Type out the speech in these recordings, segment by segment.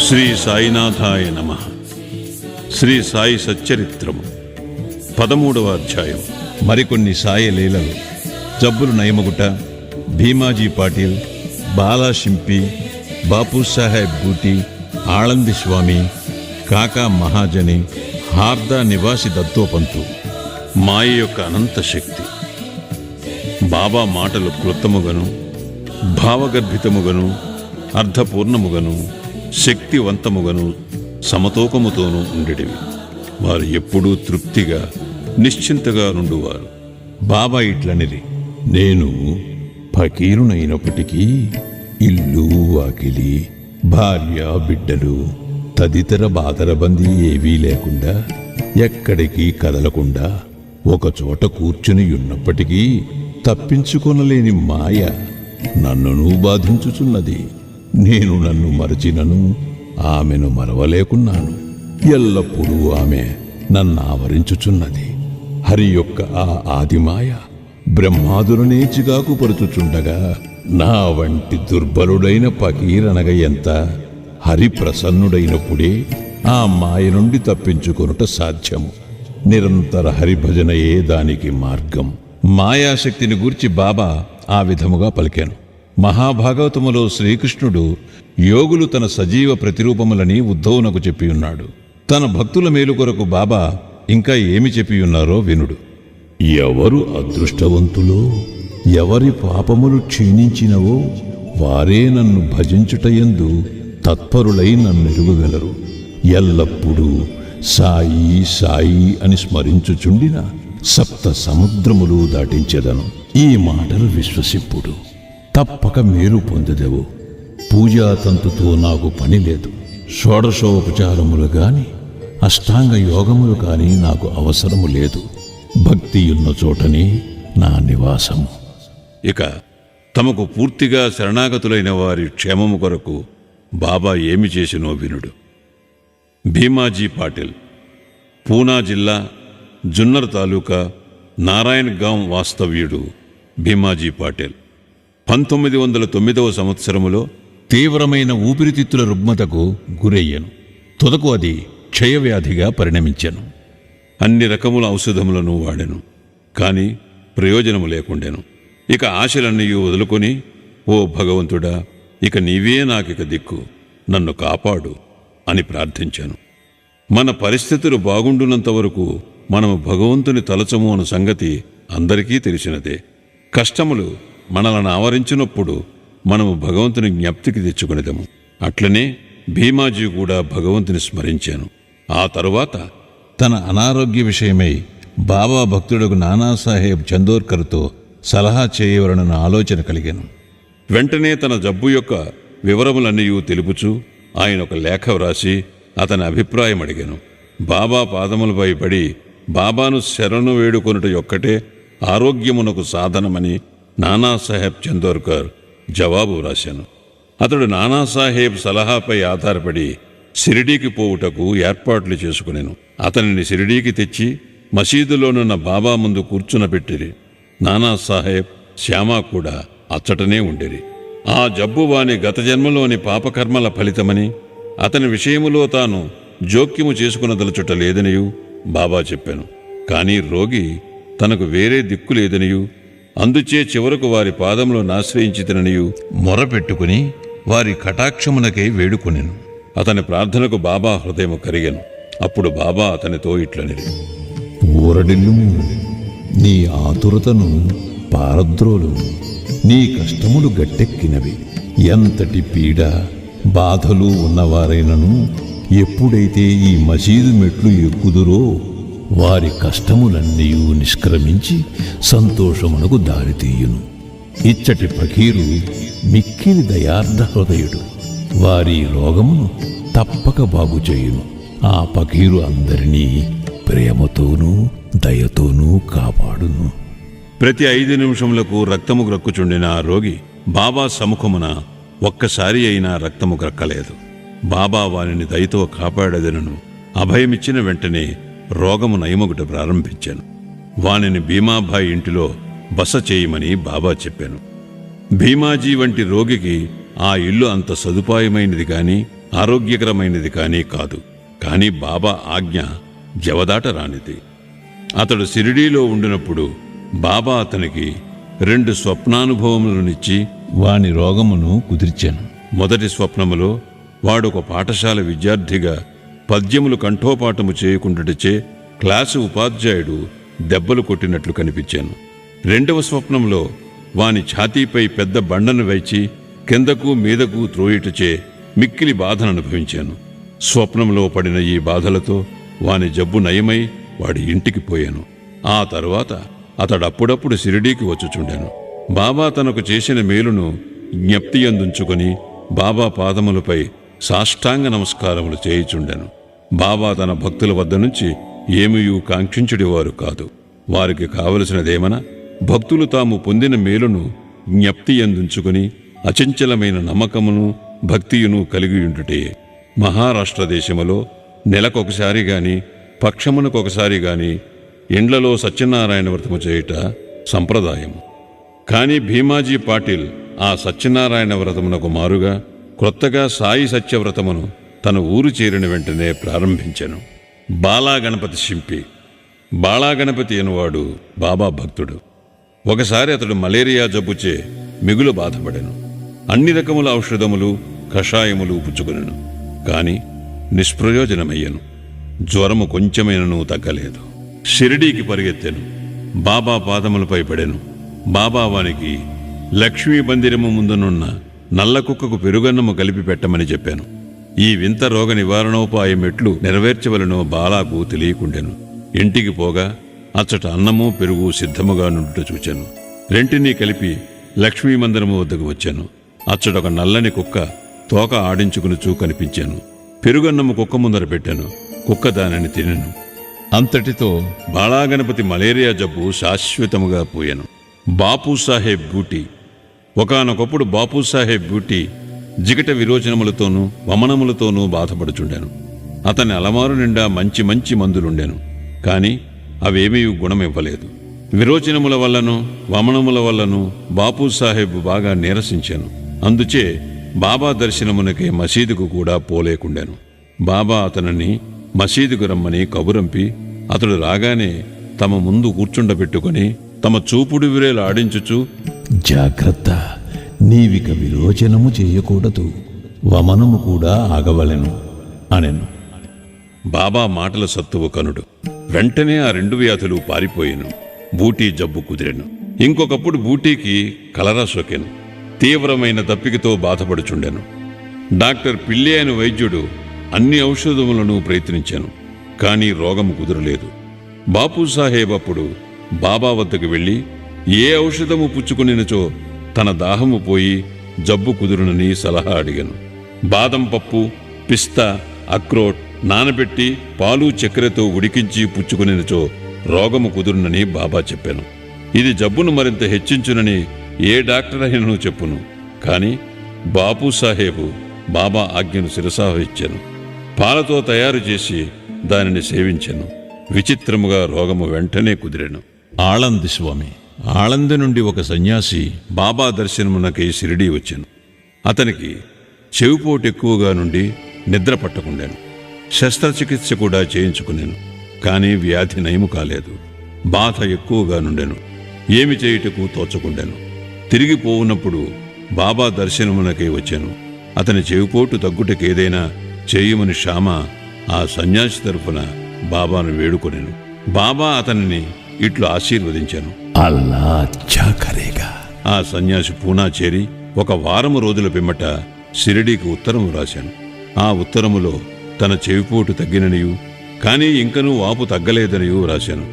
శ్రీ సాయినాథాయ నమః. శ్రీ సాయి సచ్చరిత్రము 13వ అధ్యాయం. మరికొన్ని సాయి లీలలు. జబ్బులు నయమగుట, భీమాజీ పాటిల్, బాలా షింపి, బాపు సాహెబ్ బూటి, ఆళంది స్వామి, కాకా మహాజని, హార్దా నివాసి దత్తోపంతు. మాయ యొక్క అనంత శక్తి. బాబా మాటలు క్లుప్తముగను, భావగర్భితముగను, అర్థపూర్ణముగను, శక్తివంతముగను, సమతూకముతోనూ ఉండేటివి. వారు ఎప్పుడూ తృప్తిగా నిశ్చింతగా నుండువారు. బాబా ఇట్లనిరి: నేను ఫకీరునైనప్పటికీ ఇల్లు వాకిలి, భార్య బిడ్డలు తదితర బాదరబందీ ఏవీ లేకుండా, ఎక్కడికి కదలకుండా ఒకచోట కూర్చుని ఉన్నప్పటికీ తప్పించుకొనలేని మాయ నన్నును బాధించుచున్నది. నేను నన్ను మరచినను ఆమెను మరవలేకున్నాను. ఎల్లప్పుడూ ఆమె నన్ను ఆవరించుచున్నది. హరి యొక్క ఆ ఆదిమాయ బ్రహ్మాదులనే చికాకు పరుచుచుండగా, నా వంటి దుర్బలుడైన ఫకీరనగ ఎంత? హరి ప్రసన్నుడైనప్పుడే ఆ మాయ నుండి తప్పించుకొనుట సాధ్యము. నిరంతర హరిభజనయే దానికి మార్గం. మాయాశక్తిని గూర్చి బాబా ఆ విధముగా పలికాను. మహాభాగవతములో శ్రీకృష్ణుడు యోగులు తన సజీవ ప్రతిరూపములని ఉద్ధవునకు చెప్పియున్నాడు. తన భక్తుల మేలు కొరకు బాబా ఇంకా ఏమి చెప్పియున్నారో వినుడు. ఎవరు అదృష్టవంతులో, ఎవరి పాపములు క్షీణించినవో వారే నన్ను భజించుటయందు తత్పరులై నన్నెరుగగలరు. ఎల్లప్పుడూ సాయి సాయి అని స్మరించుచుండిన సప్త సముద్రములు దాటించెదను. ఈ మాటలు విశ్వసిప్పుడు, తప్పక మేలు పొందెదవు. పూజాతంతుతో నాకు పని లేదు. షోడశోపచారములు గాని అష్టాంగ యోగములు కాని నాకు అవసరము లేదు. భక్తియున్న చోటనే నా నివాసము. ఇక తమకు పూర్తిగా శరణాగతులైన వారి క్షేమము కొరకు బాబా ఏమి చేసినో వినుడు. భీమాజీ పాటిల్, పూనా జిల్లా, జున్నర్ తాలూకా, నారాయణగాం వాస్తవ్యుడు భీమాజీ పాటిల్ 1909వ సంవత్సరములో తీవ్రమైన ఊపిరితిత్తుల రుగ్మతకు గురయ్యను. తుదకు అది క్షయవ్యాధిగా పరిణమించెను. అన్ని రకముల ఔషధములను వాడెను, కాని ప్రయోజనము లేకుండెను. ఇక ఆశలన్నీ వదులుకొని, ఓ భగవంతుడా, ఇక నీవే నాకిక దిక్కు, నన్ను కాపాడు అని ప్రార్థించాను. మన పరిస్థితులు బాగుండున్నంత వరకు మనము భగవంతుని తలచము అన్న సంగతి అందరికీ తెలిసినదే. కష్టములు మనలను ఆవరించినప్పుడు మనము భగవంతుని జ్ఞప్తికి తెచ్చుకునేదము. అట్లనే భీమాజీ కూడా భగవంతుని స్మరించాను. ఆ తరువాత తన అనారోగ్య విషయమై బాబా భక్తుడకు నానాసాహెబ్ చందోర్కర్తో సలహా చేయవలనన్న ఆలోచన కలిగాను. వెంటనే తన జబ్బు యొక్క వివరములన్నీ తెలుపుచూ ఆయన ఒక లేఖ వ్రాసి అతని అభిప్రాయం అడిగాను. బాబా పాదములపై పడి బాబాను శరణు వేడుకొనుట యొక్కటే ఆరోగ్యమునకు సాధనమని నానాసాహెబ్ చందోర్కర్ జవాబు వ్రాశాను. అతడు నానాసాహెబ్ సలహాపై ఆధారపడి షిరిడీకి పోవుటకు ఏర్పాట్లు చేసుకునేను. అతనిని షిరిడీకి తెచ్చి మసీదులోనున్న బాబా ముందు కూర్చునబెట్టిరి. నానాసాహెబ్, శ్యామా కూడా అచ్చటనే ఉండిరి. ఆ జబ్బు వాని గత జన్మలోని పాపకర్మల ఫలితమని, అతని విషయములో తాను జోక్యము చేసుకునదలుచుట లేదనియు బాబా చెప్పాను. కానీ రోగి తనకు వేరే దిక్కు లేదనియు, అందుచే చివరకు వారి పాదములో నాశ్రయించితననియు మొరపెట్టుకుని వారి కటాక్షమునకై వేడుకొనెను. అతని ప్రార్థనకు బాబా హృదయము కరిగెను. అప్పుడు బాబా అతనితో ఇట్లనిరి: ఊరడిల్లుము, నీ ఆతురతను పారద్రోలు. నీ కష్టములు గట్టెక్కినవి. ఎంతటి పీడ బాధలు ఉన్నవారైనను ఎప్పుడైతే ఈ మసీదు మెట్లు ఎక్కుదురో వారి కష్టములన్నీ నిష్క్రమించి సంతోషమునకు దారితీయును. ఇచ్చటి ఫకీరు మిక్కిలి దయార్థ హృదయుడు. వారి రోగమును తప్పక బాగుచేయును. ఆ ఫకీరు అందరినీ ప్రేమతోనూ దయతోనూ కాపాడును. ప్రతి 5 నిమిషములకు రక్తము గ్రక్కుచుండిన ఆ రోగి బాబా సముఖమున ఒక్కసారి అయినా రక్తము గ్రక్కలేదు. బాబా వానిని దయతో కాపాడదనను అభయమిచ్చిన వెంటనే రోగము నయమగుట ప్రారంభించాను. వానిని భీమాభాయ్ ఇంటిలో బస చేయమని బాబా చెప్పాను. భీమాజీ వంటి రోగికి ఆ ఇల్లు అంత సదుపాయమైనది గాని ఆరోగ్యకరమైనది కానీ కాదు. కానీ బాబా ఆజ్ఞ జవదాట రానిది. అతడు షిరిడీలో ఉండినప్పుడు బాబా అతనికి 2 స్వప్నానుభవములనిచ్చి వాని రోగమును కుదిర్చాను. మొదటి స్వప్నములో వాడొక పాఠశాల విద్యార్థిగా పద్యములు కంఠోపాఠము చేయకుండాచే క్లాసు ఉపాధ్యాయుడు దెబ్బలు కొట్టినట్లు కనిపించాను. 2వ స్వప్నంలో వాని ఛాతీపై పెద్ద బండను వేచి కిందకు మీదకు త్రోయిటచే మిక్కిలి బాధను అనుభవించాను. స్వప్నంలో పడిన ఈ బాధలతో వాని జబ్బు నయమై వాడి ఇంటికి పోయాను. ఆ తరువాత అతడప్పుడప్పుడు షిరిడీకి వచ్చుచుండెను. బాబా తనకు చేసిన మేలును జ్ఞప్తి అందుంచుకొని బాబా పాదములపై సాష్టాంగ నమస్కారములు చేయుచుండెను. బాబా తన భక్తుల వద్ద నుంచి ఏమీయూ కాంక్షించుడివారు కాదు. వారికి కావలసినదేమన భక్తులు తాము పొందిన మేలును జ్ఞప్తి అందుంచుకొని అచంచలమైన నమ్మకమును భక్తియును కలిగియుండుటే. మహారాష్ట్ర దేశములో నెలకొకసారి గాని పక్షమునకొకసారి గాని ఇండ్లలో సత్యనారాయణ వ్రతము చేయుట సంప్రదాయము. కాని భీమాజీ పాటిల్ ఆ సత్యనారాయణ వ్రతమునకు మారుగా క్రొత్తగా సాయి సత్యవ్రతమును తన ఊరు చేరిన వెంటనే ప్రారంభించెను. బాలాగణపతి శింపి. బాలాగణపతి అనువాడు బాబా భక్తుడు. ఒకసారి అతడు మలేరియా జబ్బుచే మిగులు బాధపడెను. అన్ని రకముల ఔషధములు కషాయములు పుచ్చుకొనెను. కాని నిష్ప్రయోజనమయ్యను. జ్వరము కొంచెమైనను తగ్గలేదు. షిరిడీకి పరిగెత్తెను. బాబా పాదములపై పడెను. బాబా వానికి లక్ష్మీ మందిరము ముందునున్న నల్ల కుక్కకు పెరుగన్నము కలిపి పెట్టమని చెప్పాను. ఈ వింత రోగ నివారణోపాయం ఎట్లు నెరవేర్చవలనో బాలాకు తెలియకుండెను. ఇంటికి పోగా అచ్చట అన్నము పెరుగు సిద్ధముగా నుండుట చూచాను. రెంటినీ కలిపి లక్ష్మీ మందిరము వద్దకు వచ్చాను. అచ్చటొక నల్లని కుక్క తోక ఆడించుకుని కనిపించాను. పెరుగన్నము కుక్క ముందర పెట్టాను. కుక్క దానిని తినెను. అంతటితో బాలాగణపతి మలేరియా జబ్బు శాశ్వతముగా పోయాను. బాపూసాహెబ్ బూటీ. ఒకానొకప్పుడు బాపూసాహెబ్ బూటీ జిగట విరోచనములతోనూ వమనములతోనూ బాధపడుచుండెను. అతని అలమారు నిండా మంచి మంచి మందులుండెను. కాని అవేమీ గుణమివ్వలేదు. విరోచనముల వల్లను వమనముల వల్లను బాపూసాహెబ్ బాగా నీరసించాను. అందుచే బాబా దర్శనమునకే మసీదుకు కూడా పోలేకుండాను. బాబా అతనిని మసీదుకు రమ్మని కబురంపి అతడు రాగానే తమ ముందు కూర్చుండబెట్టుకొని తమ చూపుడు విరేలు ఆడించుచు, జాగ్రత్త, నీవిక విరోచనము చేయకూడదు, వమనము కూడా ఆగవలెను అనెను. బాబా మాటల సత్తువు కనుడు. వెంటనే ఆ 2 వ్యాధులు పారిపోయెను. బూటీ జబ్బు కుదిరెను. ఇంకొకప్పుడు బూటీకి కలరా సోకెను. తీవ్రమైన దప్పికతో బాధపడుచుండెను. డాక్టర్ పిల్లే అని వైద్యుడు అన్ని ఔషధములను ప్రయత్నించాను. కానీ రోగము కుదరలేదు. బాపూసాహెబ్ అప్పుడు బాబా వద్దకు వెళ్ళి ఏ ఔషధము పుచ్చుకునినచో తన దాహము పోయి జబ్బు కుదురునని సలహా అడిగాను. బాదం పప్పు, పిస్తా, అక్రోట్ నానబెట్టి పాలు చక్కెరతో ఉడికించి పుచ్చుకునినచో రోగము కుదురునని బాబా చెప్పాను. ఇది జబ్బును మరింత హెచ్చించునని ఏ డాక్టర్ అయినను చెప్పును. కాని బాపూసాహెబు బాబా ఆజ్ఞను శిరసావహించాను. పాలతో తయారు చేసి దానిని సేవించాను. విచిత్రముగా రోగము వెంటనే కుదిరెను. ఆళంది స్వామి. ఆళంది నుండి ఒక సన్యాసి బాబా దర్శనమునకై షిరిడీ వచ్చాను. అతనికి చెవిపోటు ఎక్కువగా నుండి నిద్ర పట్టకుండాను. శస్త్రచికిత్స కూడా చేయించుకున్నాను. కానీ వ్యాధి నయము కాలేదు. బాధ ఎక్కువగా నుండెను. ఏమి చేయుటకు తోచకుండాను. తిరిగి పోవునప్పుడు బాబా దర్శనమునకై వచ్చాను. అతని చెవిపోటు తగ్గుటకేదైనా చేయమని శ్యామ ఆ సన్యాసి తరఫున బాబాను వేడుకొనెను. బాబా అతనిని ఇట్లు ఆశీర్వదించాను. అల్లా అచ్చా కరేగా. ఆ సన్యాసి పూనా చేరి 1 వారము రోజుల పిమ్మట షిరిడీకి ఉత్తరము రాశాను. ఆ ఉత్తరములో తన చెవిపోటు తగ్గిననియు కానీ ఇంకనూ వాపు తగ్గలేదనియూ రాశాను.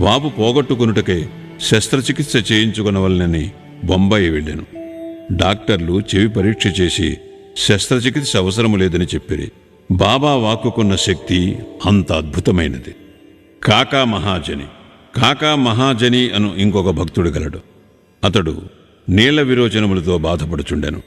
వాపు పోగొట్టుకునుటకై శస్త్రచికిత్స చేయించుకునవలనని బొంబాయి వెళ్ళాను. డాక్టర్లు చెవి పరీక్ష చేసి శస్త్రచికిత్స అవసరము లేదని చెప్పిరి. బాబా వాక్కుకున్న శక్తి అంత అద్భుతమైనది. కాకా మహాజని. కాకా మహాజని అను ఇంకొక భక్తుడు గలడు. అతడు నీళ్ల విరోచనములతో బాధపడుచుండెను.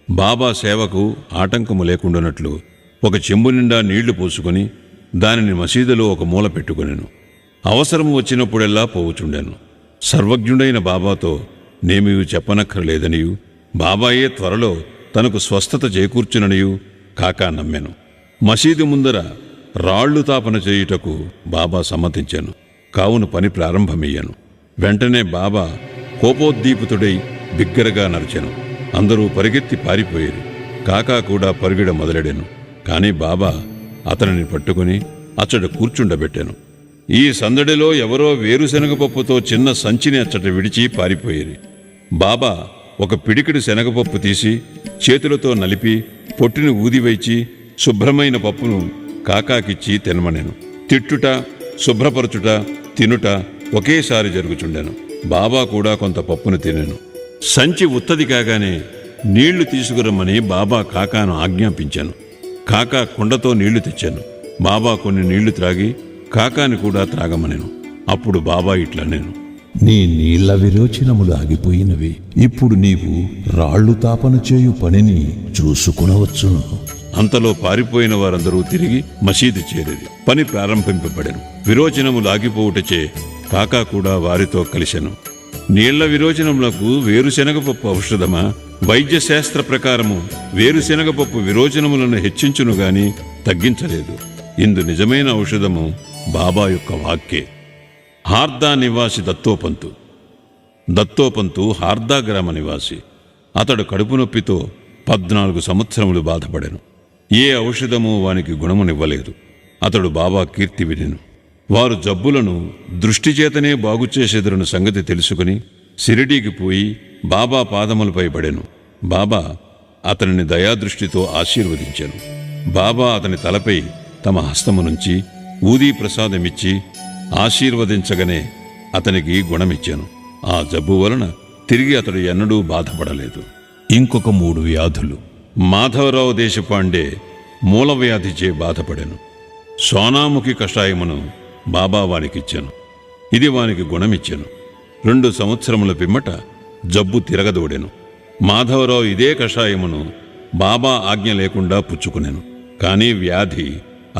బాబా సేవకు ఆటంకము లేకుండానట్లు ఒక చెంబు నిండా నీళ్లు పోసుకొని దానిని మసీదులో ఒక మూల పెట్టుకొనెను. అవసరము వచ్చినప్పుడెల్లా పోవుచుండెను. సర్వజ్ఞుడైన బాబాతో నేమీ చెప్పనక్కర్లేదనియు, బాబాయే త్వరలో తనకు స్వస్థత చేకూర్చుననియు కాకా నమ్మాను. మసీదు ముందర రాళ్లు తాపన చేయుటకు బాబా సమ్మతించాను. కావున పని ప్రారంభమయ్యాను. వెంటనే బాబా కోపోద్దీపితుడై బిగ్గరగా నరిచాను. అందరూ పరిగెత్తి పారిపోయారు. కాకా కూడా పరుగిడ మొదలెడాను. కాని బాబా అతనిని పట్టుకుని అచ్చట కూర్చుండబెట్టాను. ఈ సందడిలో ఎవరో వేరుశనగపప్పుతో చిన్న సంచిని అచ్చట విడిచి పారిపోయేది. బాబా ఒక పిడికిడి శనగపప్పు తీసి చేతులతో నలిపి పొట్టిని ఊదివైచి శుభ్రమైన పప్పును కాకాకిచ్చి తినమనేను. తిట్టుట, శుభ్రపరచుట, తినుట ఒకేసారి జరుగుచుండెను. బాబా కూడా కొంత పప్పును తినెను. సంచి ఉత్తది కాగానే నీళ్లు తీసుకురమ్మని బాబా కాకాను ఆజ్ఞాపించాను. కాకా కుండతో నీళ్లు తెచ్చాను. బాబా కొన్ని నీళ్లు త్రాగి కాకాని కూడా త్రాగమనెను. అప్పుడు బాబా ఇట్లా నేను, నీ నీళ్ల విరోచనములు ఆగిపోయినవి. ఇప్పుడు నీవు రాళ్లు తాపన చేయు పనిని చూసుకునవచ్చును. అంతలో పారిపోయిన వారందరూ తిరిగి మసీదు చేరేది. పని ప్రారంభింపబడెను. విరోచనములు ఆగిపోవుటచే కాకా కూడా వారితో కలిసెను. నీళ్ల విరోచనములకు వేరుశెనగపప్పు ఔషధమా? వైద్యశాస్త్ర ప్రకారము వేరుశెనగపప్పు విరోచనములను హెచ్చించును గాని తగ్గించలేదు. ఇందు నిజమైన ఔషధము బాబా యొక్క వాక్కే. హార్దా నివాసి దత్తోపంతు. దత్తోపంతు హార్దా గ్రామ నివాసి. అతడు కడుపు నొప్పితో 14 సంవత్సరములు బాధపడెను. ఏ ఔషధము వానికి గుణమునివ్వలేదు. అతడు బాబా కీర్తి వినెను. వారు జబ్బులను దృష్టి చేతనే బాగుచేసెదరని సంగతి తెలుసుకుని షిరిడీకి పోయి బాబా పాదములపై పడెను. బాబా అతనిని దయాదృష్టితో ఆశీర్వదించాను. బాబా అతని తలపై తమ హస్తము నుంచి ఊదీ ప్రసాదమిచ్చి ఆశీర్వదించగనే అతనికి గుణమిచ్చాను. ఆ జబ్బు వలన తిరిగి అతడు ఎన్నడూ బాధపడలేదు. ఇంకొక 3 వ్యాధులు. మాధవరావు దేశపాండే మూలవ్యాధిచే బాధపడెను. సోనాముఖి కషాయమును బాబా వానికిచ్చాను. ఇది వానికి గుణమిచ్చాను. 2 సంవత్సరముల పిమ్మట జబ్బు తిరగదోడెను. మాధవరావు ఇదే కషాయమును బాబా ఆజ్ఞ లేకుండా పుచ్చుకునెను. కానీ వ్యాధి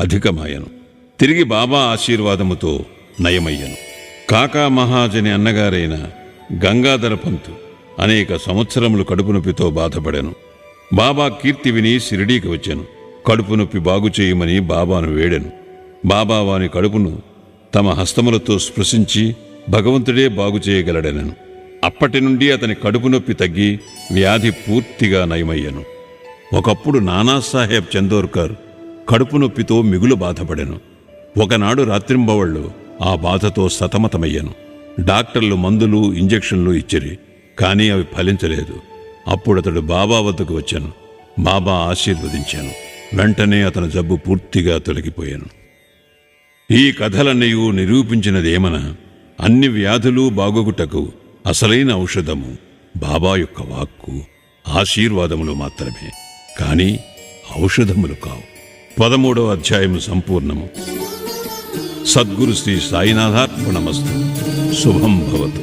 అధికమాయను. తిరిగి బాబా ఆశీర్వాదముతో నయమయ్యను. కాకా మహాజని అన్నగారైన గంగాధర పంతు అనేక సంవత్సరములు కడుపు నొప్పితో బాధపడాను. బాబా కీర్తి విని షిరిడీకి వచ్చాను. కడుపు నొప్పి బాగు చేయమని బాబాను వేడాను. బాబా వాని కడుపును తమ హస్తములతో స్పృశించి భగవంతుడే బాగు చేయగలడనను. అప్పటి నుండి అతని కడుపు నొప్పి తగ్గి వ్యాధి పూర్తిగా నయమయ్యను. ఒకప్పుడు నానాసాహెబ్ చందోర్కర్ కడుపు నొప్పితో మిగులు బాధపడెను. ఒకనాడు రాత్రింబవళ్ళు ఆ బాధతో సతమతమయ్యాను. డాక్టర్లు మందులు, ఇంజెక్షన్లు ఇచ్చిరి. కానీ అవి ఫలించలేదు. అప్పుడతడు బాబా వద్దకు వచ్చాను. బాబా ఆశీర్వదించాను. వెంటనే అతని జబ్బు పూర్తిగా తొలగిపోయాను. ఈ కథలన్నయూ నిరూపించినదేమన, అన్ని వ్యాధులు బాగొగుటకు అసలైన ఔషధము బాబా యొక్క వాక్కు, ఆశీర్వాదములు మాత్రమే, కానీ ఔషధములు కావు. 13వ అధ్యాయము సంపూర్ణము. సద్గురు శ్రీ సాయినాథార్పణమస్తు. శుభం భవతు.